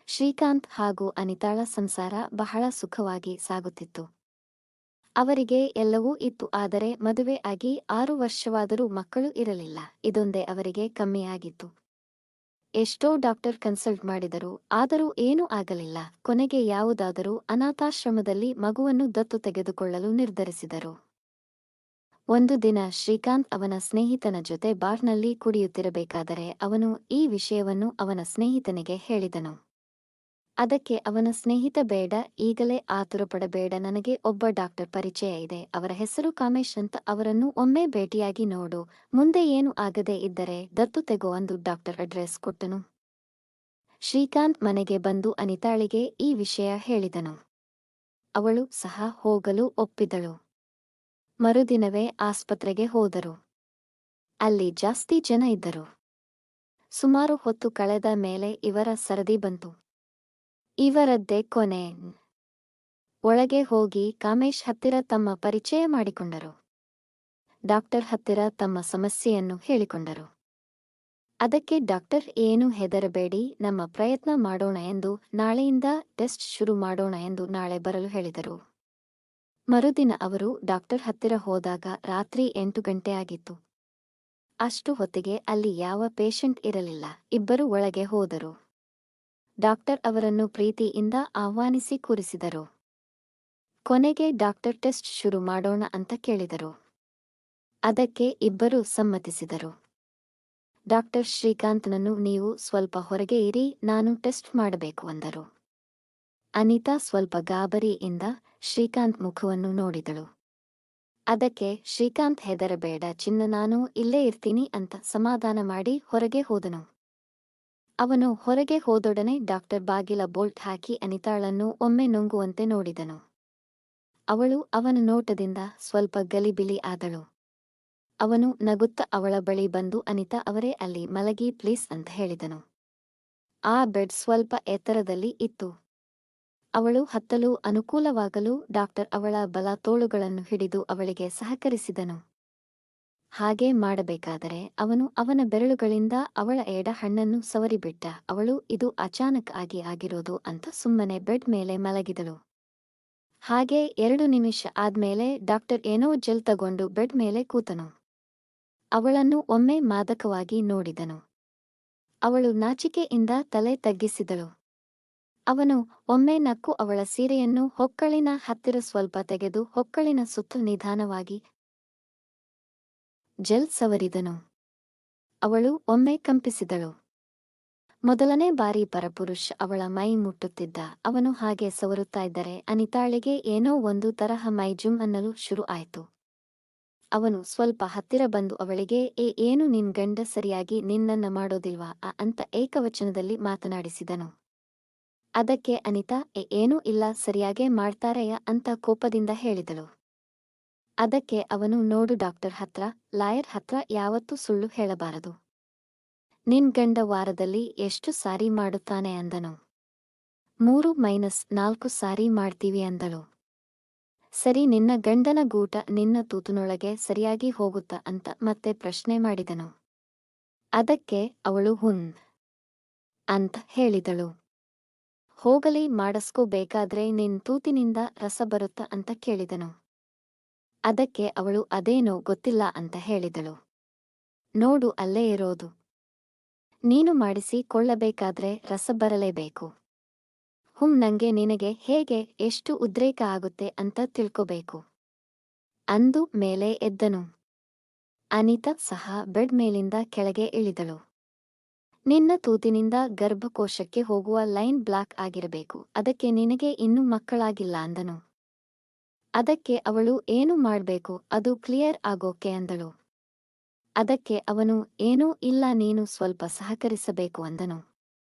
ಶ್ರೀಕಾಂತ್ ಹಾಗೂ ಅನಿತಾಳ ಸಂಸಾರ ಬಹಳ ಸುಖವಾಗಿ ಸಾಗುತ್ತಿತ್ತು. ಅವರಿಗೆ ಎಲ್ಲವೂ ಇತ್ತು. ಆದರೆ ಮದುವೆ ಆಗಿ 6 ವರ್ಷವಾದರೂ ಮಕ್ಕಳು ಇರಲಿಲ್ಲ. ಇದೊಂದೇ ಅವರಿಗೆ ಕಮ್ಮಿಯಾಗಿತ್ತು. ಎಷ್ಟೋ ಡಾಕ್ಟರ್ ಕನ್ಸಲ್ಟ್ ಮಾಡಿದರು. ಆದರೂ ಏನೂ ಆಗಲಿಲ್ಲ. ಕೊನೆಗೆ ಯಾವುದಾದರೂ ಅನಾಥಾಶ್ರಮದಲ್ಲಿ ಮಗುವನ್ನು ದತ್ತು ತೆಗೆದುಕೊಳ್ಳಲು ನಿರ್ಧರಿಸಿದರು. ಒಂದು ದಿನ ಶ್ರೀಕಾಂತ್ ಅವನ ಸ್ನೇಹಿತನ ಜೊತೆ ಬಾರ್ನಲ್ಲಿ ಕುಡಿಯುತ್ತಿರಬೇಕಾದರೆ ಅವನು ಈ ವಿಷಯವನ್ನು ಅವನ ಸ್ನೇಹಿತನಿಗೆ ಹೇಳಿದನು. ಅದಕ್ಕೆ ಅವನ ಸ್ನೇಹಿತ, ಬೇಡ, ಈಗಲೇ ಆತುರಪಡಬೇಡ, ನನಗೆ ಒಬ್ಬ ಡಾಕ್ಟರ್ ಪರಿಚಯ ಇದೆ, ಅವರ ಹೆಸರು ಕಾಮೇಶ್ ಅಂತ, ಅವರನ್ನು ಒಮ್ಮೆ ಭೇಟಿಯಾಗಿ ನೋಡು, ಮುಂದೆ ಏನು ಆಗದೆ ಇದ್ದರೆ ದತ್ತು ತೆಗೋ ಅಂದು ಡಾಕ್ಟರ್ ಅಡ್ರೆಸ್ ಕೊಟ್ಟನು. ಶ್ರೀಕಾಂತ್ ಮನೆಗೆ ಬಂದು ಅನಿತಾಳಿಗೆ ಈ ವಿಷಯ ಹೇಳಿದನು. ಅವಳು ಸಹ ಹೋಗಲು ಒಪ್ಪಿದಳು. ಮರುದಿನವೇ ಆಸ್ಪತ್ರೆಗೆ ಹೋದರು. ಅಲ್ಲಿ ಜಾಸ್ತಿ ಜನ ಇದ್ದರು. ಸುಮಾರು ಹೊತ್ತು ಕಳೆದ ಮೇಲೆ ಇವರ ಸರದಿ ಬಂತು. ಇವರದ್ದೇ ಕೊನೆ. ಒಳಗೆ ಹೋಗಿ ಕಾಮೇಶ್ ಹತ್ತಿರ ತಮ್ಮ ಪರಿಚಯ ಮಾಡಿಕೊಂಡರು. ಡಾಕ್ಟರ್ ಹತ್ತಿರ ತಮ್ಮ ಸಮಸ್ಯೆಯನ್ನು ಹೇಳಿಕೊಂಡರು. ಅದಕ್ಕೆ ಡಾಕ್ಟರ್, ಏನು ಹೆದರಬೇಡಿ, ನಮ್ಮ ಪ್ರಯತ್ನ ಮಾಡೋಣ ಎಂದು, ನಾಳೆಯಿಂದ ಟೆಸ್ಟ್ ಶುರು ಮಾಡೋಣ ಎಂದು ನಾಳೆ ಬರಲು ಹೇಳಿದರು. ಮರುದಿನ ಅವರು ಡಾಕ್ಟರ್ ಹತ್ತಿರ ಹೋದಾಗ ರಾತ್ರಿ 8 ಗಂಟೆ ಆಗಿತ್ತು. ಅಷ್ಟು ಹೊತ್ತಿಗೆ ಅಲ್ಲಿ ಯಾವ ಪೇಷಂಟ್ ಇರಲಿಲ್ಲ. ಇಬ್ಬರು ಒಳಗೆ ಹೋದರು. ಡಾಕ್ಟರ್ ಅವರನ್ನು ಪ್ರೀತಿಯಿಂದ ಆಹ್ವಾನಿಸಿ ಕೂರಿಸಿದರು. ಕೊನೆಗೆ ಡಾಕ್ಟರ್ ಟೆಸ್ಟ್ ಶುರು ಮಾಡೋಣ ಅಂತ ಕೇಳಿದರು. ಅದಕ್ಕೆ ಇಬ್ಬರು ಸಮ್ಮತಿಸಿದರು. ಡಾಕ್ಟರ್ ಶ್ರೀಕಾಂತ್ನನ್ನು, ನೀವು ಸ್ವಲ್ಪ ಹೊರಗೆ ಇರಿ, ನಾನು ಟೆಸ್ಟ್ ಮಾಡಬೇಕು ಅಂದರು. ಅನಿತಾ ಸ್ವಲ್ಪ ಗಾಬರಿಯಿಂದ ಶ್ರೀಕಾಂತ್ ಮುಖವನ್ನು ನೋಡಿದಳು. ಅದಕ್ಕೆ ಶ್ರೀಕಾಂತ್, ಹೆದರಬೇಡ ಚಿನ್ನ, ನಾನು ಇಲ್ಲೇ ಇರ್ತೀನಿ ಅಂತ ಸಮಾಧಾನ ಮಾಡಿ ಹೊರಗೆ ಹೋದನು. ಅವನು ಹೊರಗೆ ಹೋದೊಡನೆ ಡಾಕ್ಟರ್ ಬಾಗಿಲ ಬೋಲ್ಟ್ ಹಾಕಿ ಅನಿತಾಳನ್ನು ಒಮ್ಮೆ ನುಂಗುವಂತೆ ನೋಡಿದನು. ಅವಳು ಅವನ ನೋಟದಿಂದ ಸ್ವಲ್ಪ ಗಲಿಬಿಲಿ ಆದಳು. ಅವನು ನಗುತ್ತಾ ಅವಳ ಬಳಿ ಬಂದು, ಅನಿತಾ ಅವರೇ, ಅಲ್ಲಿ ಮಲಗಿ ಪ್ಲೀಸ್ ಅಂತ ಹೇಳಿದನು. ಆ ಬೆಡ್ ಸ್ವಲ್ಪ ಎತ್ತರದಲ್ಲಿ ಇತ್ತು. ಅವಳು ಹತ್ತಲು ಅನುಕೂಲವಾಗಲು ಡಾಕ್ಟರ್ ಅವಳ ಬಲ ತೋಳುಗಳನ್ನು ಹಿಡಿದು ಅವಳಿಗೆ ಸಹಕರಿಸಿದನು. ಹಾಗೆ ಮಾಡಬೇಕಾದರೆ ಅವನು ಅವನ ಬೆರಳುಗಳಿಂದ ಅವಳ ಎಡ ಹಣ್ಣನ್ನು ಸವರಿಬಿಟ್ಟ. ಅವಳು ಇದು ಅಚಾನಕ್ ಆಗಿ ಆಗಿರೋದು ಅಂತ ಸುಮ್ಮನೆ ಬೆಡ್ ಮೇಲೆ ಮಲಗಿದಳು. ಹಾಗೆ 2 ನಿಮಿಷ ಆದ್ಮೇಲೆ ಡಾಕ್ಟರ್ ಏನೋ ಜೆಲ್ ತಗೊಂಡು ಬೆಡ್ ಮೇಲೆ ಕೂತನು. ಅವಳನ್ನು ಒಮ್ಮೆ ಮಾದಕವಾಗಿ ನೋಡಿದನು. ಅವಳು ನಾಚಿಕೆಯಿಂದ ತಲೆ ತಗ್ಗಿಸಿದಳು. ಅವನು ಒಮ್ಮೆ ನಕ್ಕು ಅವಳ ಸೀರೆಯನ್ನು ಹೊಕ್ಕಳಿನ ಹತ್ತಿರ ಸ್ವಲ್ಪ ತೆಗೆದು ಹೊಕ್ಕಳಿನ ಸುತ್ತ ನಿಧಾನವಾಗಿ ಜೆಲ್ ಸವರಿದನು. ಅವಳು ಒಮ್ಮೆ ಕಂಪಿಸಿದಳು. ಮೊದಲನೇ ಬಾರಿ ಪರಪುರುಷ ಅವಳ ಮೈ ಮುಟ್ಟುತ್ತಿದ್ದ. ಅವನು ಹಾಗೆ ಸವರುತ್ತಾ ಇದ್ದರೆ ಅನಿತಾಳಿಗೆ ಏನೋ ಒಂದು ತರಹ ಮೈ ಜುಮ್ ಅನ್ನಲು ಶುರು ಆಯ್ತು. ಅವನು ಸ್ವಲ್ಪ ಹತ್ತಿರ ಬಂದು ಅವಳಿಗೆ, ಏನು ನಿನ್ ಗಂಡ ಸರಿಯಾಗಿ ನಿನ್ನನ್ನ ಮಾಡೋದಿಲ್ವಾ ಅಂತ ಏಕವಚನದಲ್ಲಿ ಮಾತನಾಡಿಸಿದನು. ಅದಕ್ಕೆ ಅನಿತಾ, ಏನೂ ಇಲ್ಲ, ಸರಿಯಾಗೇ ಮಾಡ್ತಾರೆಯ ಅಂತ ಕೋಪದಿಂದ ಹೇಳಿದಳು. ಅದಕ್ಕೆ ಅವನು, ನೋಡು ಡಾಕ್ಟರ್ ಹತ್ರ, ಲಾಯರ್ ಹತ್ರ ಯಾವತ್ತೂ ಸುಳ್ಳು ಹೇಳಬಾರದು. ನಿನ್ ಗಂಡ ವಾರದಲ್ಲಿ ಎಷ್ಟು ಸಾರಿ ಮಾಡುತ್ತಾನೆ ಅಂದನು. 3-4 ಸಾರಿ ಮಾಡ್ತೀವಿ ಅಂದಳು. ಸರಿ, ನಿನ್ನ ಗಂಡನ ಗೂಟ ನಿನ್ನ ತೂತಿನೊಳಗೆ ಸರಿಯಾಗಿ ಹೋಗುತ್ತಾ ಅಂತ ಮತ್ತೆ ಪ್ರಶ್ನೆ ಮಾಡಿದನು. ಅದಕ್ಕೆ ಅವಳು ಹುನ್ ಅಂತ ಹೇಳಿದಳು. ಹೋಗಲಿ, ಮಾಡಿಸ್ಕೋಬೇಕಾದ್ರೆ ನಿನ್ ತೂತಿನಿಂದ ರಸ ಬರುತ್ತಾ ಅಂತ ಕೇಳಿದನು. ಅದಕ್ಕೆ ಅವಳು ಅದೇನೋ ಗೊತ್ತಿಲ್ಲ ಅಂತ ಹೇಳಿದಳು. ನೋಡು, ಅಲ್ಲೇ ಇರೋದು. ನೀನು ಮಾಡಿಸಿ ಕೊಳ್ಳಬೇಕಾದ್ರೆ ರಸ ಬರಲೇಬೇಕು. ನಂಗೆ ನಿನಗೆ ಹೇಗೆ ಎಷ್ಟು ಉದ್ರೇಕ ಆಗುತ್ತೆ ಅಂತ ತಿಳ್ಕೋಬೇಕು ಅಂದು ಮೇಲೆ ಎದ್ದನು. ಅನಿತಾ ಸಹ ಬೆಡ್ ಮೇಲಿಂದ ಕೆಳಗೆ ಇಳಿದಳು. ನಿನ್ನ ತೂತಿನಿಂದ ಗರ್ಭಕೋಶಕ್ಕೆ ಹೋಗುವ ಲೈನ್ ಬ್ಲಾಕ್ ಆಗಿರಬೇಕು, ಅದಕ್ಕೆ ನಿನಗೆ ಇನ್ನೂ ಮಕ್ಕಳಾಗಿಲ್ಲ ಅಂದನು. ಅದಕ್ಕೆ ಅವಳು, ಏನು ಮಾಡ್ಬೇಕು ಅದು ಕ್ಲಿಯರ್ ಆಗೋಕೆ ಅಂದಳು. ಅದಕ್ಕೆ ಅವನು, ಏನೂ ಇಲ್ಲ, ನೀನು ಸ್ವಲ್ಪ ಸಹಕರಿಸಬೇಕು ಅಂದನು.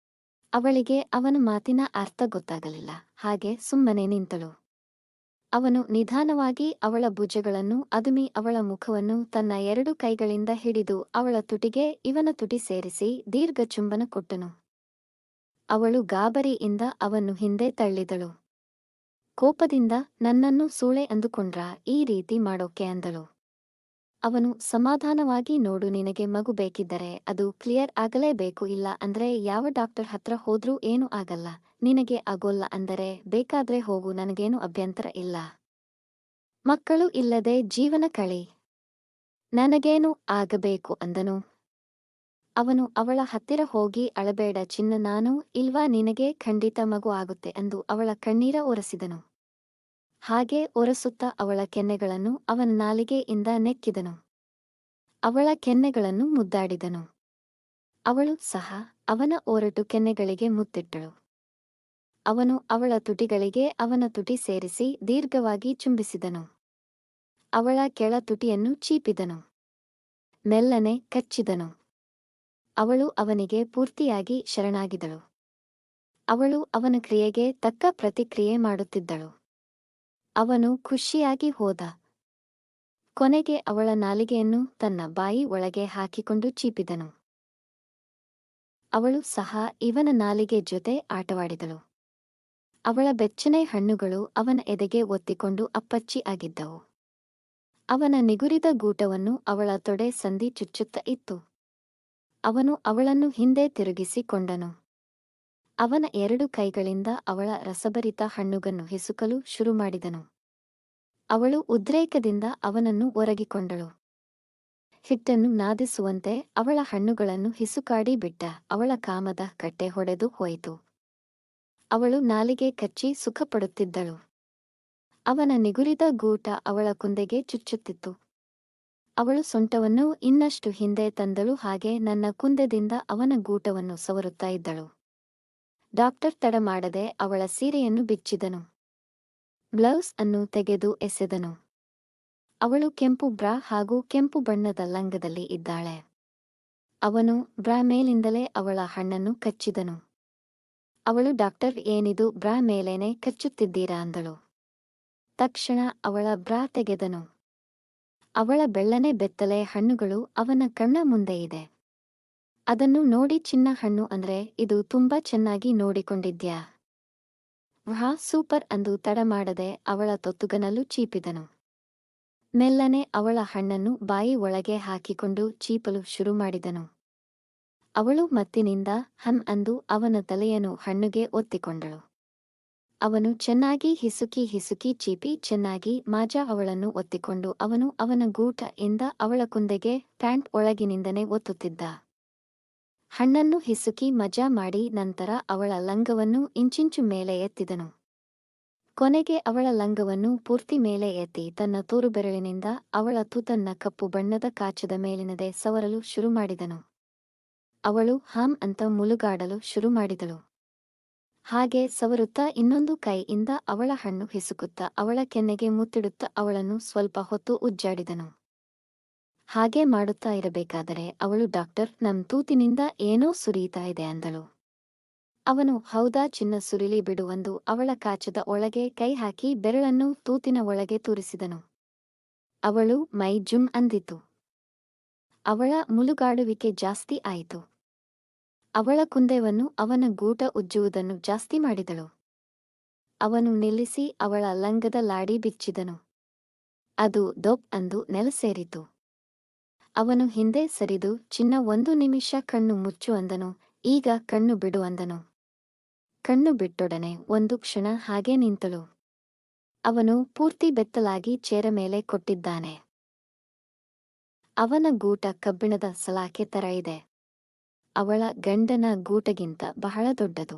ಅವಳಿಗೆ ಅವನ ಮಾತಿನ ಅರ್ಥ ಗೊತ್ತಾಗಲಿಲ್ಲ. ಹಾಗೆ ಸುಮ್ಮನೆ ನಿಂತಳು. ಅವನು ನಿಧಾನವಾಗಿ ಅವಳ ಭುಜಗಳನ್ನು ಅದುಮಿ ಅವಳ ಮುಖವನ್ನು ತನ್ನ 2 ಕೈಗಳಿಂದ ಹಿಡಿದು ಅವಳ ತುಟಿಗೆ ಇವನ ತುಟಿ ಸೇರಿಸಿ ದೀರ್ಘ ಚುಂಬನ ಕೊಟ್ಟನು. ಅವಳು ಗಾಬರಿಯಿಂದ ಅವನ್ನು ಹಿಂದೆ ತಳ್ಳಿದಳು. ಕೋಪದಿಂದ, ನನ್ನನ್ನು ಸೂಳೆ ಅಂದುಕೊಂಡ್ರಾ ಈ ರೀತಿ ಮಾಡೋಕೆ ಅಂದಳು. ಅವನು ಸಮಾಧಾನವಾಗಿ ನೋಡು, ನಿನಗೆ ಮಗು ಬೇಕಿದ್ದರೆ ಅದು ಕ್ಲಿಯರ್ ಆಗಲೇಬೇಕು, ಇಲ್ಲ ಅಂದ್ರೆ ಯಾವ ಡಾಕ್ಟರ್ ಹತ್ರ ಹೋದ್ರೂ ಏನೂ ಆಗಲ್ಲ. ನಿನಗೆ ಆಗೋಲ್ಲ ಅಂದರೆ ಬೇಕಾದ್ರೆ ಹೋಗು, ನನಗೇನು ಅಭ್ಯಂತರ ಇಲ್ಲ. ಮಕ್ಕಳು ಇಲ್ಲದೆ ಜೀವನ ಕಳಿ. ನನಗೇನು ಆಗಬೇಕು ಅಂದನು. ಅವನು ಅವಳ ಹತ್ತಿರ ಹೋಗಿ, ಅಳಬೇಡ ಚಿನ್ನ, ನಾನು ಇಲ್ವಾ, ನಿನಗೆ ಖಂಡಿತ ಮಗು ಆಗುತ್ತೆ ಎಂದು ಅವಳ ಕಣ್ಣೀರ ಒರೆಸಿದನು. ಹಾಗೆ ಒರೆಸುತ್ತಾ ಅವಳ ಕೆನ್ನೆಗಳನ್ನು ಅವನ ನಾಲಿಗೆಯಿಂದ ನೆಕ್ಕಿದನು. ಅವಳ ಕೆನ್ನೆಗಳನ್ನು ಮುದ್ದಾಡಿದನು. ಅವಳು ಸಹ ಅವನ ಒರಟು ಕೆನ್ನೆಗಳಿಗೆ ಮುತ್ತಿಟ್ಟಳು. ಅವನು ಅವಳ ತುಟಿಗಳಿಗೆ ಅವನ ತುಟಿ ಸೇರಿಸಿ ದೀರ್ಘವಾಗಿ ಚುಂಬಿಸಿದನು. ಅವಳ ಕೆಳ ತುಟಿಯನ್ನು ಚೀಪಿದನು. ಮೆಲ್ಲನೆ ಕಚ್ಚಿದನು. ಅವಳು ಅವನಿಗೆ ಪೂರ್ತಿಯಾಗಿ ಶರಣಾಗಿದಳು. ಅವಳು ಅವನ ಕ್ರಿಯೆಗೆ ತಕ್ಕ ಪ್ರತಿಕ್ರಿಯೆ ಮಾಡುತ್ತಿದ್ದಳು. ಅವನು ಖುಷಿಯಾಗಿ ಹೋದ. ಕೊನೆಗೆ ಅವಳ ನಾಲಿಗೆಯನ್ನು ತನ್ನ ಬಾಯಿ ಒಳಗೆ ಹಾಕಿಕೊಂಡು ಚೀಪಿದನು. ಅವಳು ಸಹ ಇವನ ನಾಲಿಗೆ ಜೊತೆ ಆಟವಾಡಿದಳು. ಅವಳ ಬೆಚ್ಚನೆ ಹಣ್ಣುಗಳು ಅವನ ಎದೆಗೆ ಒತ್ತಿಕೊಂಡು ಅಪ್ಪಚ್ಚಿ ಆಗಿದ್ದವು. ಅವನ ನಿಗುರಿದ ಗೂಟವನ್ನು ಅವಳ ತೊಡೆ ಸಂದಿ ಚುಚ್ಚುತ್ತ ಇತ್ತು. ಅವನು ಅವಳನ್ನು ಹಿಂದೆ ತಿರುಗಿಸಿಕೊಂಡನು. ಅವನ 2 ಕೈಗಳಿಂದ ಅವಳ ರಸಭರಿತ ಹಣ್ಣುಗನ್ನು ಹಿಸುಕಲು ಶುರುಮಾಡಿದನು. ಅವಳು ಉದ್ರೇಕದಿಂದ ಅವನನ್ನು ಒರಗಿಕೊಂಡಳು. ಹಿಟ್ಟನ್ನು ನಾದಿಸುವಂತೆ ಅವಳ ಹಣ್ಣುಗಳನ್ನು ಹಿಸುಕಾಡಿ ಬಿಟ್ಟ. ಅವಳ ಕಾಮದ ಕಟ್ಟೆ ಹೊಡೆದು ಹೋಯಿತು. ಅವಳು ನಾಲಿಗೆ ಕಚ್ಚಿ ಸುಖಪಡುತ್ತಿದ್ದಳು. ಅವನ ನಿಗುರಿದ ಗೂಟ ಅವಳ ಕುಂದೆಗೆ ಚುಚ್ಚುತ್ತಿತ್ತು. ಅವಳು ಸೊಂಟವನ್ನು ಇನ್ನಷ್ಟು ಹಿಂದೆ ತಂದಳು, ಹಾಗೆ ನನ್ನ ಕುಂದೆದಿಂದ ಅವನ ಗೂಟವನ್ನು ಸವರುತ್ತಾ ಇದ್ದಳು. ಡಾಕ್ಟರ್ ತಡ ಮಾಡದೆ ಅವಳ ಸೀರೆಯನ್ನು ಬಿಚ್ಚಿದನು. ಬ್ಲೌಸ್ ಅನ್ನು ತೆಗೆದು ಎಸೆದನು. ಅವಳು ಕೆಂಪು ಬ್ರಾ ಹಾಗೂ ಕೆಂಪು ಬಣ್ಣದ ಲಂಗದಲ್ಲಿ ಇದ್ದಾಳೆ. ಅವನು ಬ್ರಾ ಮೇಲಿಂದಲೇ ಅವಳ ಹಣ್ಣನ್ನು ಕಚ್ಚಿದನು. ಅವಳು, ಡಾಕ್ಟರ್, ಏನಿದು, ಬ್ರಾ ಮೇಲೇನೆ ಕಚ್ಚುತ್ತಿದ್ದೀರಾ ಅಂದಳು. ತಕ್ಷಣ ಅವಳ ಬ್ರಾ ತೆಗೆದನು. ಅವಳ ಬೆಳ್ಳನೆ ಬೆತ್ತಲೆ ಹಣ್ಣುಗಳು ಅವನ ಕಣ್ಣ ಮುಂದೆ ಇದೆ. ಅದನ್ನು ನೋಡಿ, ಚಿನ್ನ, ಹಣ್ಣು ಅಂದ್ರೆ ಇದು ತುಂಬಾ ಚೆನ್ನಾಗಿ ನೋಡಿಕೊಂಡಿದ್ಯಾ? ವ್ಹಾ, ಸೂಪರ್ ಅಂದು ತಡ ಮಾಡದೆ ಅವಳ ತೊತ್ತುಗನಲ್ಲೂ ಚೀಪಿದನು. ಮೆಲ್ಲನೆ ಅವಳ ಹಣ್ಣನ್ನು ಬಾಯಿ ಒಳಗೆ ಹಾಕಿಕೊಂಡು ಚೀಪಲು ಶುರುಮಾಡಿದನು. ಅವಳು ಮತ್ತಿನಿಂದ ಹಮ್ ಅಂದು ಅವನ ತಲೆಯನ್ನು ಹಣ್ಣುಗೆ ಒತ್ತಿಕೊಂಡಳು. ಅವನು ಚೆನ್ನಾಗಿ ಹಿಸುಕಿ ಹಿಸುಕಿ ಚೀಪಿ ಚೆನ್ನಾಗಿ ಮಾಜಾ ಅವಳನ್ನು ಒತ್ತಿಕೊಂಡು ಅವನು ಅವನ ಗೂಟ ಇಂದ ಅವಳ ಕುಂದೆಗೆ ಪ್ಯಾಂಟ್ ಒಳಗಿನಿಂದನೇ ಒತ್ತುತ್ತಿದ್ದ. ಹಣ್ಣನ್ನು ಹಿಸುಕಿ ಮಜಾ ಮಾಡಿ ನಂತರ ಅವಳ ಲಂಗವನ್ನು ಇಂಚಿಂಚು ಮೇಲೆ ಎತ್ತಿದನು. ಕೊನೆಗೆ ಅವಳ ಲಂಗವನ್ನು ಪೂರ್ತಿ ಮೇಲೆ ಎತ್ತಿ ತನ್ನ ತೋರುಬೆರಳಿನಿಂದ ಅವಳ ತೂತನ್ನ ಕಪ್ಪು ಬಣ್ಣದ ಕಾಚದ ಮೇಲಿನದೆ ಸವರಲು ಶುರುಮಾಡಿದನು. ಅವಳು ಹಾಮ್ ಅಂತ ಮುಲುಗಾಡಲು ಶುರುಮಾಡಿದಳು. ಹಾಗೆ ಸವರುತ್ತಾ ಇನ್ನೊಂದು ಕೈಯಿಂದ ಅವಳ ಹಣ್ಣು ಹಿಸುಕುತ್ತಾ ಅವಳ ಕೆನ್ನೆಗೆ ಮುತ್ತಿಡುತ್ತಾ ಅವಳನ್ನು ಸ್ವಲ್ಪ ಹೊತ್ತು ಉಜ್ಜಾಡಿದನು. ಹಾಗೆ ಮಾಡುತ್ತಾ ಇರಬೇಕಾದರೆ ಅವಳು, ಡಾಕ್ಟರ್, ನಮ್ ತೂತಿನಿಂದ ಏನೋ ಸುರಿಯುತ್ತಾ ಇದೆ ಅಂದಳು. ಅವನು, ಹೌದಾ ಚಿನ್ನ, ಸುರಿಲಿ ಬಿಡು ಎಂದು ಅವಳ ಕಾಚದ ಒಳಗೆ ಕೈ ಹಾಕಿ ಬೆರಳನ್ನು ತೂತಿನ ಒಳಗೆ ತೂರಿಸಿದನು. ಅವಳು ಮೈ ಜುಮ್ ಅಂದಿತು. ಅವಳ ಮುಲುಗಾಡುವಿಕೆ ಜಾಸ್ತಿ ಆಯಿತು. ಅವಳ ಕುಂದೆವನ್ನು ಅವನ ಗೂಟ ಉಜ್ಜುವುದನ್ನು ಜಾಸ್ತಿ ಮಾಡಿದಳು. ಅವನು ನಿಲ್ಲಿಸಿ ಅವಳ ಲಂಗದ ಲಾಡಿ ಬಿಚ್ಚಿದನು. ಅದು ದೊಪ್ ಅಂದು ನೆಲ ಸೇರಿತು. ಅವನು ಹಿಂದೆ ಸರಿದು, ಚಿನ್ನ, 1 ನಿಮಿಷ ಕಣ್ಣು ಮುಚ್ಚು ಅಂದನು. ಈಗ ಕಣ್ಣು ಬಿಡು ಅಂದನು. ಕಣ್ಣು ಬಿಟ್ಟೊಡನೆ 1 ಕ್ಷಣ ಹಾಗೆ ನಿಂತಳು. ಅವನು ಪೂರ್ತಿ ಬೆತ್ತಲಾಗಿ ಚೇರ ಮೇಲೆ ಕೊಟ್ಟಿದ್ದಾನೆ. ಅವನ ಗೂಟ ಕಬ್ಬಿಣದ ಸಲಾಕೆ ತರ ಇದೆ. ಅವಳ ಗಂಡನ ಗೂಟಗಿಂತ ಬಹಳ ದೊಡ್ಡದು.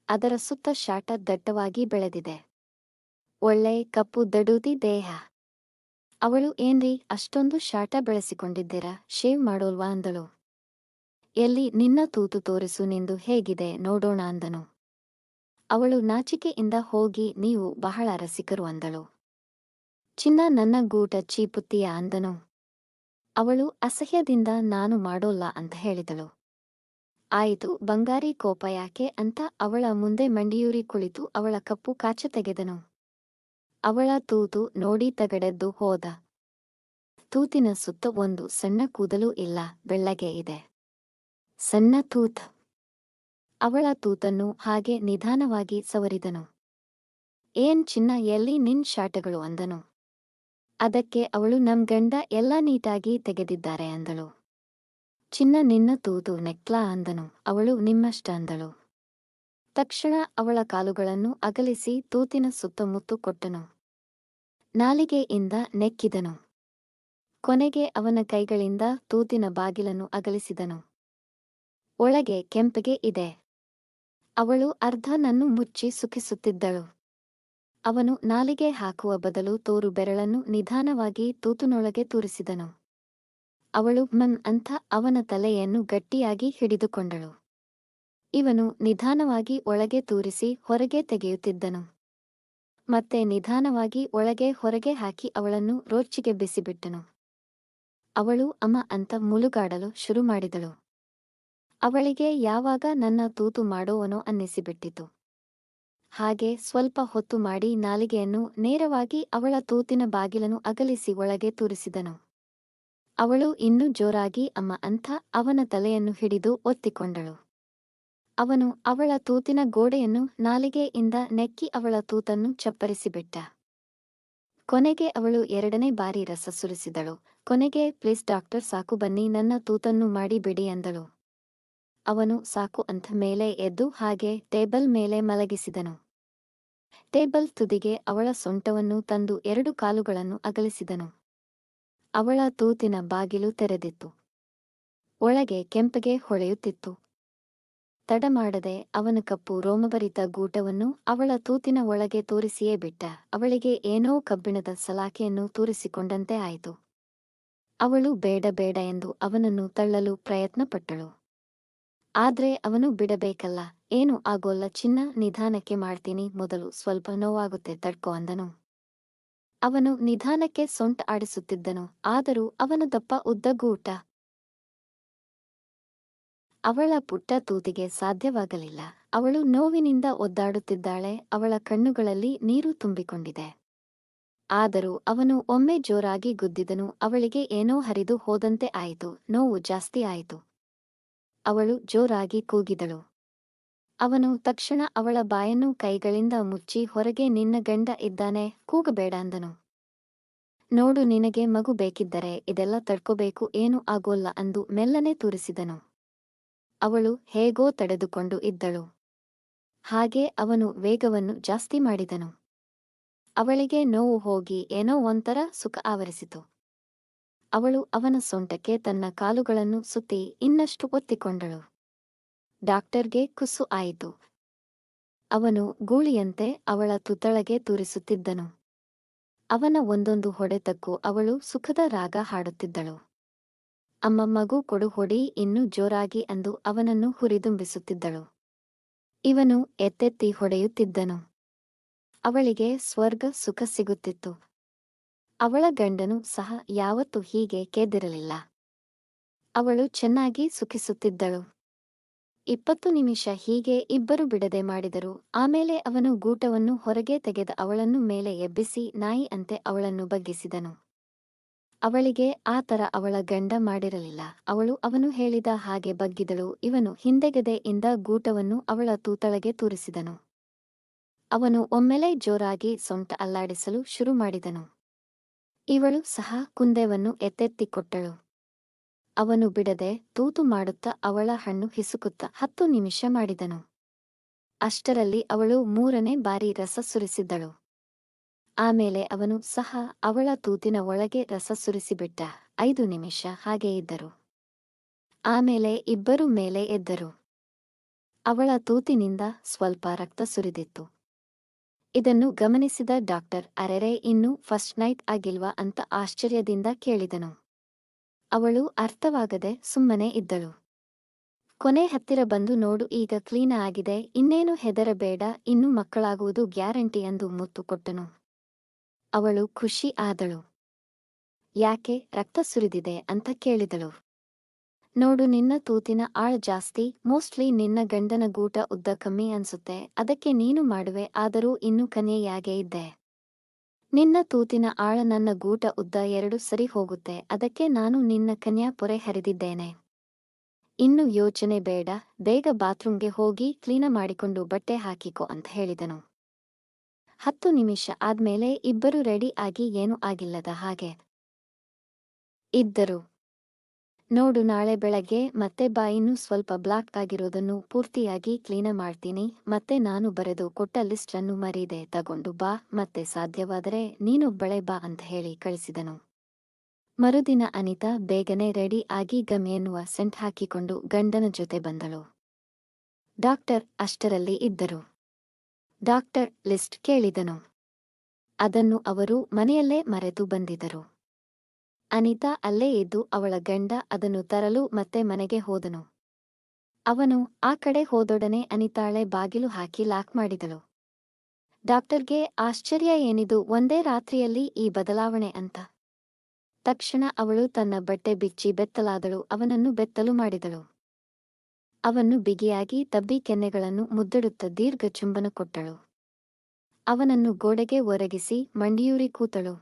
ಅದರ ಸುತ್ತ ಶಾಟ ದಟ್ಟವಾಗಿ ಬೆಳೆದಿದೆ. ಒಳ್ಳೆ ಕಪ್ಪು ದಡೂತಿ ದೇಹ. ಅವಳು, ಏನ್ರಿ ಅಷ್ಟೊಂದು ಶಾಟ ಬೆಳೆಸಿಕೊಂಡಿದ್ದೀರಾ, ಶೇವ್ ಮಾಡೋಲ್ವಾ ಅಂದಳು. ಎಲ್ಲಿ, ನಿನ್ನ ತೂತು ತೋರಿಸು, ನಿಂದು ಹೇಗಿದೆ ನೋಡೋಣ ಅಂದನು. ಅವಳು ನಾಚಿಕೆಯಿಂದ ಹೋಗಿ, ನೀವು ಬಹಳ ರಸಿಕರು ಅಂದಳು. ಚಿನ್ನ, ನನ್ನ ಗೂಟ ಚೀಪುತ್ತೀಯಾ ಅಂದನು. ಅವಳು ಅಸಹ್ಯದಿಂದ ನಾನು ಮಾಡೋಲ್ಲ ಅಂತ ಹೇಳಿದಳು. ಆಯಿತು ಬಂಗಾರಿ, ಕೋಪ ಯಾಕೆ ಅಂತ ಅವಳ ಮುಂದೆ ಮಂಡಿಯೂರಿ ಕುಳಿತು ಅವಳ ಕಪ್ಪು ಕಾಚ ತೆಗೆದನು. ಅವಳ ತೂತು ನೋಡಿ ತಗಡೆದ್ದು ಹೋದ. ತೂತಿನ ಸುತ್ತ 1 ಸಣ್ಣ ಕೂದಲು ಇಲ್ಲ, ಬೆಳ್ಳಗೆ ಇದೆ. ಸಣ್ಣ ತೂತ್. ಅವಳ ತೂತನ್ನು ಹಾಗೆ ನಿಧಾನವಾಗಿ ಸವರಿದನು. ಏನ್ ಚಿನ್ನ, ಎಲ್ಲಿ ನಿನ್ ಶಾಟಗಳು ಅಂದನು. ಅದಕ್ಕೆ ಅವಳು ನಮ್ ಗಂಡ ಎಲ್ಲ ನೀಟಾಗಿ ತೆಗೆದಿದ್ದಾರೆ ಅಂದಳು. ಚಿನ್ನ ನಿನ್ನ ತೂತು ನೆಕ್ಲಾ ಅಂದನು. ಅವಳು ನಿಮ್ಮಷ್ಟ ಅಂದಳು. ತಕ್ಷಣ ಅವಳ ಕಾಲುಗಳನ್ನು ಅಗಲಿಸಿ ತೂತಿನ ಸುತ್ತಮುತ್ತು ಕೊಟ್ಟನು. ನಾಲಿಗೆಯಿಂದ ನೆಕ್ಕಿದನು. ಕೊನೆಗೆ ಅವನ ಕೈಗಳಿಂದ ತೂತಿನ ಬಾಗಿಲನ್ನು ಅಗಲಿಸಿದನು. ಒಳಗೆ ಕೆಂಪಗೆ ಇದೆ. ಅವಳು ಅರ್ಧ ನನ್ನು ಮುಚ್ಚಿ ಸುಖಿಸುತ್ತಿದ್ದಳು. ಅವನು ನಾಲಿಗೆ ಹಾಕುವ ಬದಲು ತೋರು ಬೆರಳನ್ನು ನಿಧಾನವಾಗಿ ತೂತಿನೊಳಗೆ ತೂರಿಸಿದನು. ಅವಳು ಅಂತ ಅವನ ತಲೆಯನ್ನು ಗಟ್ಟಿಯಾಗಿ ಹಿಡಿದುಕೊಂಡಳು. ಇವನು ನಿಧಾನವಾಗಿ ಒಳಗೆ ತೂರಿಸಿ ಹೊರಗೆ ತೆಗೆಯುತ್ತಿದ್ದನು. ಮತ್ತೆ ನಿಧಾನವಾಗಿ ಒಳಗೆ ಹೊರಗೆ ಹಾಕಿ ಅವಳನ್ನು ರೋಚಿಗೆ ಬಿಸಿಬಿಟ್ಟನು. ಅವಳು ಅಮ್ಮ ಅಂತ ಮುಲುಗಾಡಲು ಶುರು ಮಾಡಿದಳು. ಅವಳಿಗೆ ಯಾವಾಗ ನನ್ನ ತೂತು ಮಾಡೋವನೋ ಅನ್ನಿಸಿಬಿಟ್ಟಿತು. ಹಾಗೆ ಸ್ವಲ್ಪ ಹೊತ್ತು ಮಾಡಿ ನಾಲಿಗೆಯನ್ನು ನೇರವಾಗಿ ಅವಳ ತೂತಿನ ಬಾಗಿಲನ್ನು ಅಗಲಿಸಿ ಒಳಗೆ ತೂರಿಸಿದನು. ಅವಳು ಇನ್ನೂ ಜೋರಾಗಿ ಅಮ್ಮ ಅಂತ ಅವನ ತಲೆಯನ್ನು ಹಿಡಿದು ಒತ್ತಿಕೊಂಡಳು. ಅವನು ಅವಳ ತೂತಿನ ಗೋಡೆಯನ್ನು ನಾಲಿಗೆಯಿಂದ ನೆಕ್ಕಿ ಅವಳ ತೂತನ್ನು ಚಪ್ಪರಿಸಿಬಿಟ್ಟ. ಕೊನೆಗೆ ಅವಳು 2ನೇ ಬಾರಿ ರಸ ಸುರಿಸಿದಳು. ಕೊನೆಗೆ ಪ್ಲೀಸ್ ಡಾಕ್ಟರ್ ಸಾಕು ಬನ್ನಿ ನನ್ನ ತೂತನ್ನು ಮಾಡಿ ಬಿಡಿ ಅಂದಳು. ಅವನು ಸಾಕು ಅಂಥ ಮೇಲೆ ಎದ್ದು ಹಾಗೆ ಟೇಬಲ್ ಮೇಲೆ ಮಲಗಿಸಿದನು. ಟೇಬಲ್ ತುದಿಗೆ ಅವಳ ಸೊಂಟವನ್ನು ತಂದು 2 ಕಾಲುಗಳನ್ನು ಅಗಲಿಸಿದನು. ಅವಳ ತೂತಿನ ಬಾಗಿಲು ತೆರೆದಿತ್ತು. ಒಳಗೆ ಕೆಂಪಗೆ ಹೊಳೆಯುತ್ತಿತ್ತು. ತಡಮಾಡದೆ ಅವನ ಕಪ್ಪು ರೋಮಭರಿತ ಗೂಟವನ್ನು ಅವಳ ತೂತಿನ ಒಳಗೆ ತೋರಿಸಿಯೇ ಬಿಟ್ಟ. ಅವಳಿಗೆ ಏನೋ ಕಬ್ಬಿಣದ ಸಲಾಕೆಯನ್ನು ತೂರಿಸಿಕೊಂಡಂತೆ ಆಯಿತು. ಅವಳು ಬೇಡ ಬೇಡ ಎಂದು ಅವನನ್ನು ತಳ್ಳಲು ಪ್ರಯತ್ನಪಟ್ಟಳು. ಆದ್ರೆ ಅವನು ಬಿಡಬೇಕಲ್ಲ. ಏನು ಆಗೋಲ್ಲ ಚಿನ್ನ, ನಿಧಾನಕ್ಕೆ ಮಾಡ್ತೀನಿ, ಮೊದಲು ಸ್ವಲ್ಪ ನೋವಾಗುತ್ತೆ ತಡ್ಕೊ ಅಂದನು. ಅವನು ನಿಧಾನಕ್ಕೆ ಸೊಂಟ ಆಡಿಸುತ್ತಿದ್ದನು. ಆದರೂ ಅವನ ದಪ್ಪ ಉದ್ದ ಗೂಟ ಅವಳ ಪುಟ್ಟ ತೂತಿಗೆ ಸಾಧ್ಯವಾಗಲಿಲ್ಲ. ಅವಳು ನೋವಿನಿಂದ ಒದ್ದಾಡುತ್ತಿದ್ದಾಳೆ. ಅವಳ ಕಣ್ಣುಗಳಲ್ಲಿ ನೀರು ತುಂಬಿಕೊಂಡಿದೆ. ಆದರೂ ಅವನು ಒಮ್ಮೆ ಜೋರಾಗಿ ಗುದ್ದಿದನು. ಅವಳಿಗೆ ಏನೋ ಹರಿದು ಹೋದಂತೆ ಆಯಿತು. ನೋವು ಜಾಸ್ತಿ ಆಯಿತು. ಅವಳು ಜೋರಾಗಿ ಕೂಗಿದಳು. ಅವನು ತಕ್ಷಣ ಅವಳ ಬಾಯನ್ನು ಕೈಗಳಿಂದ ಮುಚ್ಚಿ ಹೊರಗೆ ನಿನ್ನ ಗಂಡ ಇದ್ದಾನೆ, ಕೂಗಬೇಡ ಅಂದನು. ನೋಡು, ನಿನಗೆ ಮಗು ಬೇಕಿದ್ದರೆ ಇದೆಲ್ಲ ತಡ್ಕೋಬೇಕು, ಏನೂ ಆಗೋಲ್ಲ ಅಂದು ಮೆಲ್ಲನೆ ತೂರಿಸಿದನು. ಅವಳು ಹೇಗೋ ತಡೆದುಕೊಂಡು ಇದ್ದಳು. ಹಾಗೆ ಅವನು ವೇಗವನ್ನು ಜಾಸ್ತಿ ಮಾಡಿದನು. ಅವಳಿಗೆ ನೋವು ಹೋಗಿ ಏನೋ ಒಂಥರ ಸುಖ ಆವರಿಸಿತು. ಅವಳು ಅವನ ಸೊಂಟಕ್ಕೆ ತನ್ನ ಕಾಲುಗಳನ್ನು ಸುತ್ತಿ ಇನ್ನಷ್ಟು ಒತ್ತಿಕೊಂಡಳು. ಡಾಕ್ಟರ್ಗೆ ಕುಸ್ಸು ಆಯಿತು. ಅವನು ಗೂಳಿಯಂತೆ ಅವಳ ತುತ್ತಳಗೆ ತೂರಿಸುತ್ತಿದ್ದನು. ಅವನ ಒಂದೊಂದು ಹೊಡೆತಕ್ಕೂ ಅವಳು ಸುಖದ ರಾಗ ಹಾಡುತ್ತಿದ್ದಳು. ಅಮ್ಮ ಮಗು ಕೊಡು, ಹೊಡಿ ಇನ್ನೂ ಜೋರಾಗಿ ಅಂದು ಅವನನ್ನು ಹುರಿದುಂಬಿಸುತ್ತಿದ್ದಳು. ಇವನು ಎತ್ತೆತ್ತಿ ಹೊಡೆಯುತ್ತಿದ್ದನು. ಅವಳಿಗೆ ಸ್ವರ್ಗ ಸುಖ ಸಿಗುತ್ತಿತ್ತು. ಅವಳ ಗಂಡನು ಸಹ ಯಾವತ್ತೂ ಹೀಗೆ ಕೆದ್ದಿರಲಿಲ್ಲ. ಅವಳು ಚೆನ್ನಾಗಿ ಸುಖಿಸುತ್ತಿದ್ದಳು. 20 ನಿಮಿಷ ಹೀಗೆ ಇಬ್ಬರು ಬಿಡದೆ ಮಾಡಿದರು. ಆಮೇಲೆ ಅವನು ಗೂಟವನ್ನು ಹೊರಗೆ ತೆಗೆದ ಅವಳನ್ನು ಮೇಲೆ ಎಬ್ಬಿಸಿ ನಾಯಿ ಅಂತೆ ಅವಳನ್ನು ಬಗ್ಗಿಸಿದನು. ಅವಳಿಗೆ ಆ ಥರ ಅವಳ ಗಂಡ ಮಾಡಿರಲಿಲ್ಲ. ಅವಳು ಅವನು ಹೇಳಿದ ಹಾಗೆ ಬಗ್ಗಿದಳು. ಇವನು ಹಿಂದೆಗದೆಯಿಂದ ಗೂಟವನ್ನು ಅವಳ ತೂತಳಗೆ ತೂರಿಸಿದನು. ಅವನು ಒಮ್ಮೆಲೆ ಜೋರಾಗಿ ಸೊಂಟ ಅಲ್ಲಾಡಿಸಲು ಶುರು ಮಾಡಿದನು. ಇವಳು ಸಹ ಕುಂದೆವನ್ನು ಎತ್ತೆತ್ತಿಕೊಟ್ಟಳು. ಅವನು ಬಿಡದೆ ತೂತು ಮಾಡುತ್ತಾ ಅವಳ ಹಣ್ಣು ಹಿಸುಕುತ್ತಾ 10 ನಿಮಿಷ ಮಾಡಿದನು. ಅಷ್ಟರಲ್ಲಿ ಅವಳು 3ನೇ ಬಾರಿ ರಸ ಸುರಿಸಿದ್ದಳು. ಆಮೇಲೆ ಅವನು ಸಹ ಅವಳ ತೂತಿನ ಒಳಗೆ ರಸ ಸುರಿಸಿಬಿಟ್ಟ. 5 ನಿಮಿಷ ಹಾಗೆ ಇದ್ದರು. ಆಮೇಲೆ ಇಬ್ಬರೂ ಮೇಲೆ ಎದ್ದರು. ಅವಳ ತೂತಿನಿಂದ ಸ್ವಲ್ಪ ರಕ್ತ ಸುರಿದಿತ್ತು. ಇದನ್ನು ಗಮನಿಸಿದ ಡಾಕ್ಟರ್ ಅರೆರೆ, ಇನ್ನೂ ಫಸ್ಟ್ ನೈಟ್ ಆಗಿಲ್ವಾ ಅಂತ ಆಶ್ಚರ್ಯದಿಂದ ಕೇಳಿದನು. ಅವಳು ಅರ್ಥವಾಗದೆ ಸುಮ್ಮನೆ ಇದ್ದಳು. ಕೊನೆ ಹತ್ತಿರ ಬಂದು ನೋಡು, ಈಗ ಕ್ಲೀನ ಆಗಿದೆ, ಇನ್ನೇನು ಹೆದರಬೇಡ, ಇನ್ನೂ ಮಕ್ಕಳಾಗುವುದು ಗ್ಯಾರಂಟಿ ಎಂದು ಮುತ್ತು ಕೊಟ್ಟನು. ಅವಳು ಖುಷಿ ಆದಳು. ಯಾಕೆ ರಕ್ತ ಸುರಿದಿದೆ ಅಂತ ಕೇಳಿದಳು. ನೋಡು, ನಿನ್ನ ತೂತಿನ ಆಳ ಜಾಸ್ತಿ, ಮೋಸ್ಟ್ಲಿ ನಿನ್ನ ಗಂಡನ ಗೂಟ ಉದ್ದ ಕಮ್ಮಿ ಅನ್ಸುತ್ತೆ, ಅದಕ್ಕೆ ನೀನು ಮಾಡುವೆ, ಆದರೂ ಇನ್ನೂ ಕನ್ಯೆಯಾಗೇ ಇದ್ದೆ. ನಿನ್ನ ತೂತಿನ ಆಳ ನನ್ನ ಗೂಟ ಉದ್ದ 2 ಸರಿ ಹೋಗುತ್ತೆ, ಅದಕ್ಕೆ ನಾನು ನಿನ್ನ ಕನ್ಯಾ ಪೊರೆ ಹರಿದಿದ್ದೇನೆ. ಇನ್ನು ಯೋಚನೆ ಬೇಡ, ಬೇಗ ಬಾತ್ರೂಮ್ಗೆ ಹೋಗಿ ಕ್ಲೀನ ಮಾಡಿಕೊಂಡು ಬಟ್ಟೆ ಹಾಕಿಕೊ ಅಂತ ಹೇಳಿದನು. 10 ನಿಮಿಷ ಆದ್ಮೇಲೆ ಇಬ್ಬರು ರೆಡಿ ಆಗಿ ಏನೂ ಆಗಿಲ್ಲದ ಹಾಗೆ ಇದ್ದರು. ನೋಡು, ನಾಳೆ ಬೆಳಗ್ಗೆ ಮತ್ತೆ ಬಾ, ಇನ್ನೂ ಸ್ವಲ್ಪ ಬ್ಲಾಕ್ ಆಗಿರೋದನ್ನು ಪೂರ್ತಿಯಾಗಿ ಕ್ಲೀನ ಮಾಡ್ತೀನಿ. ಮತ್ತೆ ನಾನು ಬರೆದು ಕೊಟ್ಟ ಲಿಸ್ಟ್ ಅನ್ನು ಮರೀದೆ ತಗೊಂಡು ಬಾ, ಮತ್ತೆ ಸಾಧ್ಯವಾದರೆ ನೀನೊಬ್ಬಳೆ ಬಾ ಅಂತ ಹೇಳಿ ಕಳಿಸಿದನು. ಮರುದಿನ ಅನಿತಾ ಬೇಗನೆ ರೆಡಿ ಆಗಿ ಗಮ್ ಎನ್ನುವ ಸೆಂಟ್ ಹಾಕಿಕೊಂಡು ಗಂಡನ ಜೊತೆ ಬಂದಳು. ಡಾಕ್ಟರ್ ಅಷ್ಟರಲ್ಲಿ ಇದ್ದರು. ಡಾಕ್ಟರ್ ಲಿಸ್ಟ್ ಕೇಳಿದನು. ಅದನ್ನು ಅವರು ಮನೆಯಲ್ಲೇ ಮರೆತು ಬಂದಿದ್ದರು. ಅನಿತಾ ಅಲ್ಲೇ ಇದ್ದು ಅವಳ ಗಂಡ ಅದನ್ನು ತರಲು ಮತ್ತೆ ಮನೆಗೆ ಹೋದನು. ಅವನು ಆ ಕಡೆ ಹೋದೊಡನೆ ಅನಿತಾಳೆ ಬಾಗಿಲು ಹಾಕಿ ಲಾಕ್ ಮಾಡಿದಳು. ಡಾಕ್ಟರ್ಗೆ ಆಶ್ಚರ್ಯ, ಏನಿದು ಒಂದೇ ರಾತ್ರಿಯಲ್ಲಿ ಈ ಬದಲಾವಣೆ ಅಂತ. ತಕ್ಷಣ ಅವಳು ತನ್ನ ಬಟ್ಟೆ ಬಿಚ್ಚಿ ಬೆತ್ತಲಾದಳು. ಅವನನ್ನು ಬೆತ್ತಲು ಮಾಡಿದಳು. ಅವನ್ನು ಬಿಗಿಯಾಗಿ ತಬ್ಬಿ ಕೆನ್ನೆಗಳನ್ನು ಮುದ್ದಿಡುತ್ತ ದೀರ್ಘ ಚುಂಬನ ಕೊಟ್ಟಳು. ಅವನನ್ನು ಗೋಡೆಗೆ ಒರಗಿಸಿ ಮಂಡಿಯೂರಿ ಕೂತಳು.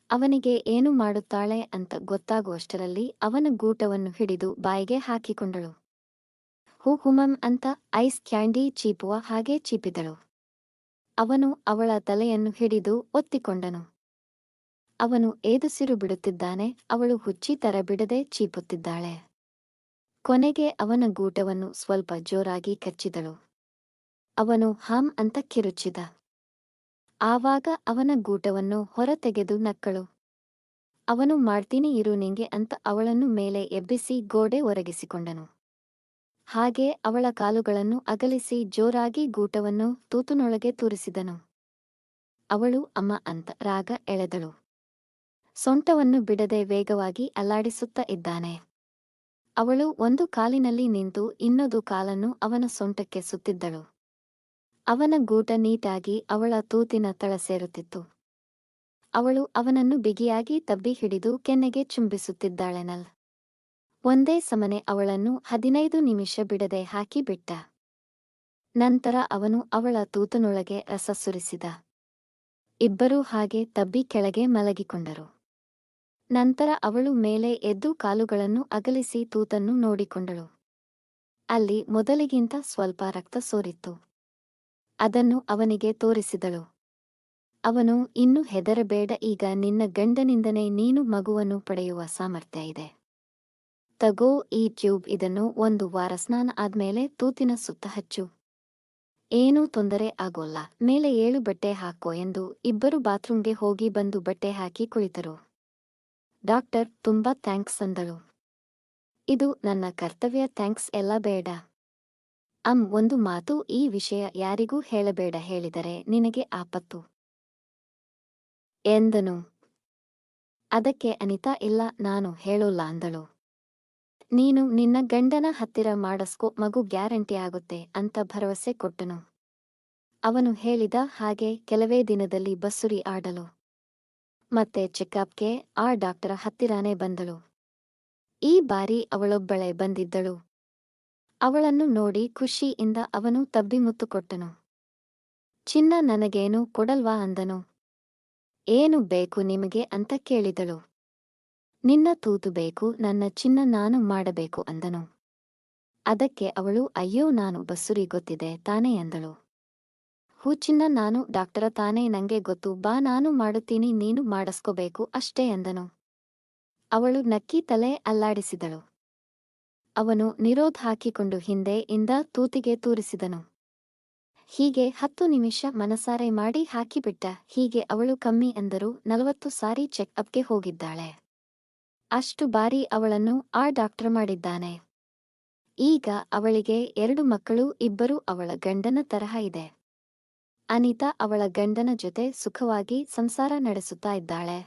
ಅವನಿಗೆ ಏನು ಮಾಡುತ್ತಾಳೆ ಅಂತ ಗೊತ್ತಾಗುವಷ್ಟರಲ್ಲಿ ಅವನ ಗೂಟವನ್ನು ಹಿಡಿದು ಬಾಯಿಗೆ ಹಾಕಿಕೊಂಡಳು. ಹುಮಂ ಅಂತ ಐಸ್ ಕ್ಯಾಂಡಿ ಚೀಪುವ ಹಾಗೆ ಚೀಪಿದಳು. ಅವನು ಅವಳ ತಲೆಯನ್ನು ಹಿಡಿದು ಒತ್ತಿಕೊಂಡನು. ಅವನು ಏದುಸಿರು ಬಿಡುತ್ತಿದ್ದಾನೆ. ಅವಳು ಹುಚ್ಚಿ ತರ ಬಿಡದೆ ಚೀಪುತ್ತಿದ್ದಾಳೆ. ಕೊನೆಗೆ ಅವನ ಗೂಟವನ್ನು ಸ್ವಲ್ಪ ಜೋರಾಗಿ ಕಚ್ಚಿದಳು. ಅವನು ಹಾಂ ಅಂತ ಕಿರುಚಿದ. ಆವಾಗ ಅವನ ಗೂಟವನ್ನು ಹೊರತೆಗೆದು ನಕ್ಕಳು. ಅವನು ಮಾಡ್ತೀನಿ ಇರು ನಿಂಗೆ ಅಂತ ಅವಳನ್ನು ಮೇಲೆ ಎಬ್ಬಿಸಿ ಗೋಡೆ ಒರಗಿಸಿಕೊಂಡನು. ಹಾಗೆ ಅವಳ ಕಾಲುಗಳನ್ನು ಅಗಲಿಸಿ ಜೋರಾಗಿ ಗೂಟವನ್ನು ತೂತುನೊಳಗೆ ತೂರಿಸಿದನು. ಅವಳು ಅಮ್ಮ ಅಂತ ರಾಗ ಎಳೆದಳು. ಸೊಂಟವನ್ನು ಬಿಡದೆ ವೇಗವಾಗಿ ಅಲ್ಲಾಡಿಸುತ್ತ ಇದ್ದಾನೆ. ಅವಳು ಒಂದು ಕಾಲಿನಲ್ಲಿ ನಿಂತು ಇನ್ನೊಂದು ಕಾಲನ್ನು ಅವನ ಸೊಂಟಕ್ಕೆ ಸುತ್ತಿದ್ದಳು. ಅವನ ಗೂಟ ನೀಟಾಗಿ ಅವಳ ತೂತಿನ ತಳ ಸೇರುತ್ತಿತ್ತು. ಅವಳು ಅವನನ್ನು ಬಿಗಿಯಾಗಿ ತಬ್ಬಿ ಹಿಡಿದು ಕೆನ್ನೆಗೆ ಚುಂಬಿಸುತ್ತಿದ್ದಾಳೆನಲ್. ಒಂದೇ ಸಮನೆ ಅವಳನ್ನು 15 ನಿಮಿಷ ಬಿಡದೆ ಹಾಕಿಬಿಟ್ಟ. ನಂತರ ಅವನು ಅವಳ ತೂತನೊಳಗೆ ರಸ ಸುರಿಸಿದ. ಇಬ್ಬರೂ ಹಾಗೆ ತಬ್ಬಿ ಕೆಳಗೆ ಮಲಗಿಕೊಂಡರು. ನಂತರ ಅವಳು ಮೇಲೆ ಎದ್ದು ಕಾಲುಗಳನ್ನು ಅಗಲಿಸಿ ತೂತನ್ನು ನೋಡಿಕೊಂಡಳು. ಅಲ್ಲಿ ಮೊದಲಿಗಿಂತ ಸ್ವಲ್ಪ ರಕ್ತ ಸೋರಿತ್ತು. ಅದನ್ನು ಅವನಿಗೆ ತೋರಿಸಿದಳು. ಅವನು, ಇನ್ನು ಹೆದರಬೇಡ, ಈಗ ನಿನ್ನ ಗಂಡನಿಂದನೇ ನೀನು ಮಗುವನ್ನು ಪಡೆಯುವ ಸಾಮರ್ಥ್ಯ ಇದೆ. ತಗೋ ಈ ಟ್ಯೂಬ್, ಇದನ್ನು 1 ವಾರ ಸ್ನಾನ ಆದ್ಮೇಲೆ ತೂತಿನ ಸುತ್ತ ಹಚ್ಚು. ಏನೂ ತೊಂದರೆ ಆಗೋಲ್ಲ. ಮೇಲೆ 7 ಬಟ್ಟೆ ಹಾಕೋ ಎಂದು ಇಬ್ಬರು ಬಾತ್ರೂಂಗೆ ಹೋಗಿ ಬಂದು ಬಟ್ಟೆ ಹಾಕಿ ಕುಳಿತರು. ಡಾಕ್ಟರ್ ತುಂಬಾ ಥ್ಯಾಂಕ್ಸ್ ಅಂದಳು. ಇದು ನನ್ನ ಕರ್ತವ್ಯ, ಥ್ಯಾಂಕ್ಸ್ ಎಲ್ಲ ಬೇಡ. ಒಂದು ಮಾತು, ಈ ವಿಷಯ ಯಾರಿಗೂ ಹೇಳಬೇಡ, ಹೇಳಿದರೆ ನಿನಗೆ ಆಪತ್ತು ಎಂದನು. ಅದಕ್ಕೆ ಅನಿತಾ, ಇಲ್ಲ ನಾನು ಹೇಳೋಲ್ಲ ಅಂದಳು. ನೀನು ನಿನ್ನ ಗಂಡನ ಹತ್ತಿರ ಮಾಡಿಸ್ಕೊ, ಮಗು ಗ್ಯಾರಂಟಿ ಆಗುತ್ತೆ ಅಂತ ಭರವಸೆ ಕೊಟ್ಟನು. ಅವನು ಹೇಳಿದ ಹಾಗೆ ಕೆಲವೇ ದಿನದಲ್ಲಿ ಬಸುರಿ ಆಡಲು ಮತ್ತೆ ಚೆಕಪ್ಗೆ ಆ ಡಾಕ್ಟರ ಹತ್ತಿರಾನೇ ಬಂದಳು. ಈ ಬಾರಿ ಅವಳೊಬ್ಬಳೇ ಬಂದಿದ್ದಳು. ಅವಳನ್ನು ನೋಡಿ ಖುಷಿಯಿಂದ ಅವನು ತಬ್ಬಿ ಮುತ್ತು ಕೊಟ್ಟನು. ಚಿನ್ನ ನನಗೇನು ಕೊಡಲ್ವಾ ಅಂದನು. ಏನು ಬೇಕು ನಿಮಗೆ ಅಂತ ಕೇಳಿದಳು. ನಿನ್ನ ತೂತು ಬೇಕು ನನ್ನ ಚಿನ್ನ, ನಾನು ಮಾಡಬೇಕು ಅಂದನು. ಅದಕ್ಕೆ ಅವಳು, ಅಯ್ಯೋ ನಾನು ಬಸುರಿ, ಗೊತ್ತಿದೆ ತಾನೇ ಎಂದಳು. ಹೂ ಚಿನ್ನ, ನಾನು ಡಾಕ್ಟರ ತಾನೇ, ನಂಗೆ ಗೊತ್ತು, ಬಾ ನಾನು ಮಾಡುತ್ತೀನಿ, ನೀನು ಮಾಡಿಸ್ಕೋಬೇಕು ಅಷ್ಟೇ ಎಂದನು. ಅವಳು ನಕ್ಕಿ ತಲೆ ಅಲ್ಲಾಡಿಸಿದಳು. ಅವನು ನಿರೋಧ ಹಾಕಿಕೊಂಡು ಹಿಂದೆ ಇಂದ ತೂತಿಗೆ ತೂರಿಸಿದನು. ಹೀಗೆ 10 ನಿಮಿಷ ಮನಸಾರೆ ಮಾಡಿ ಹಾಕಿಬಿಟ್ಟ. ಹೀಗೆ ಅವಳು ಕಮ್ಮಿ ಅಂದರು 40 ಸಾರಿ ಚೆಕ್ ಅಪ್ಗೆ ಹೋಗಿದ್ದಾಳೆ. ಅಷ್ಟು ಬಾರಿ ಅವಳನ್ನು ಆ ಡಾಕ್ಟರ್ ಮಾಡಿದ್ದಾನೆ. ಈಗ ಅವಳಿಗೆ 2 ಮಕ್ಕಳು, ಇಬ್ಬರು ಅವಳ ಗಂಡನ ತರಹ ಇದೆ. ಅನಿತಾ ಅವಳ ಗಂಡನ ಜೊತೆ ಸುಖವಾಗಿ ಸಂಸಾರ ನಡೆಸುತ್ತಾ ಇದ್ದಾಳೆ.